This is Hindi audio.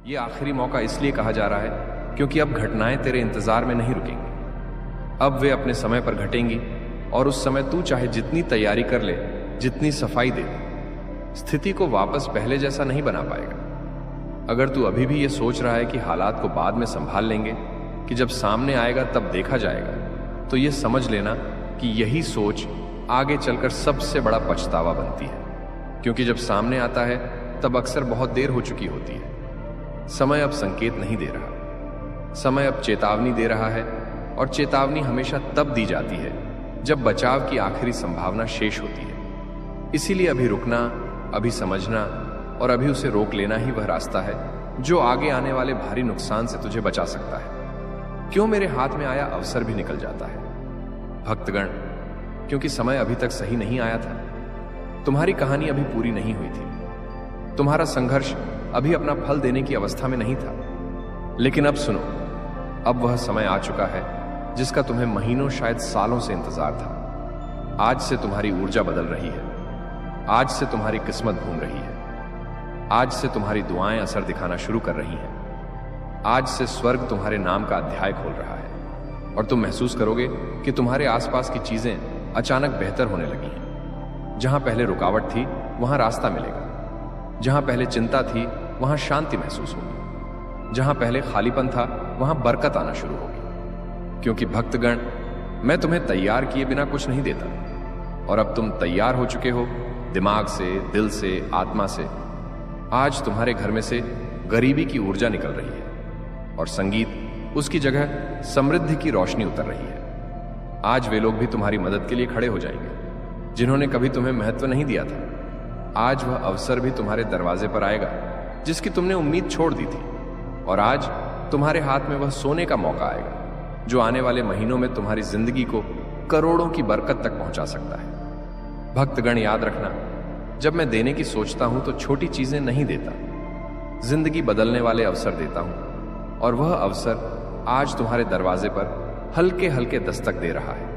ये आखिरी मौका इसलिए कहा जा रहा है क्योंकि अब घटनाएं तेरे इंतजार में नहीं रुकेंगी। अब वे अपने समय पर घटेंगी और उस समय तू चाहे जितनी तैयारी कर ले, जितनी सफाई दे ले, स्थिति को वापस पहले जैसा नहीं बना पाएगा। अगर तू अभी भी ये सोच रहा है कि हालात को बाद में संभाल लेंगे, कि जब सामने आएगा तब देखा जाएगा, तो ये समझ लेना कि यही सोच आगे चलकर सबसे बड़ा पछतावा बनती है। क्योंकि जब सामने आता है तब अक्सर बहुत देर हो चुकी होती है। समय अब संकेत नहीं दे रहा, समय अब चेतावनी दे रहा है, और चेतावनी हमेशा तब दी जाती है जब बचाव की आखिरी संभावना शेष होती है। इसीलिए अभी रुकना, अभी समझना और अभी उसे रोक लेना ही वह रास्ता है जो आगे आने वाले भारी नुकसान से तुझे बचा सकता है। क्यों मेरे हाथ में आया अवसर भी निकल जाता है? भक्तगण, क्योंकि समय अभी तक सही नहीं आया था। तुम्हारी कहानी अभी पूरी नहीं हुई थी। तुम्हारा संघर्ष अभी अपना फल देने की अवस्था में नहीं था। लेकिन अब सुनो, अब वह समय आ चुका है जिसका तुम्हें महीनों, शायद सालों से इंतजार था। आज से तुम्हारी ऊर्जा बदल रही है, आज से तुम्हारी किस्मत घूम रही है, आज से तुम्हारी दुआएं असर दिखाना शुरू कर रही हैं। आज से स्वर्ग तुम्हारे नाम का अध्याय खोल रहा है और तुम महसूस करोगे कि तुम्हारे आसपास की चीजें अचानक बेहतर होने लगी हैं। जहां पहले रुकावट थी वहां रास्ता मिलेगा, जहां पहले चिंता थी वहां शांति महसूस होगी, जहां पहले खालीपन था वहां बरकत आना शुरू होगी। क्योंकि भक्तगण, मैं तुम्हें तैयार किए बिना कुछ नहीं देता, और अब तुम तैयार हो चुके हो, दिमाग से, दिल से, आत्मा से। आज तुम्हारे घर में से गरीबी की ऊर्जा निकल रही है और संगीत, उसकी जगह समृद्धि की रोशनी उतर रही है। आज वे लोग भी तुम्हारी मदद के लिए खड़े हो जाएंगे जिन्होंने कभी तुम्हें महत्व नहीं दिया था। आज वह अवसर भी तुम्हारे दरवाजे पर आएगा जिसकी तुमने उम्मीद छोड़ दी थी, और आज तुम्हारे हाथ में वह सोने का मौका आएगा जो आने वाले महीनों में तुम्हारी जिंदगी को करोड़ों की बरकत तक पहुंचा सकता है। भक्तगण, याद रखना, जब मैं देने की सोचता हूं तो छोटी चीजें नहीं देता, जिंदगी बदलने वाले अवसर देता हूं, और वह अवसर आज तुम्हारे दरवाजे पर हल्के हल्के दस्तक दे रहा है।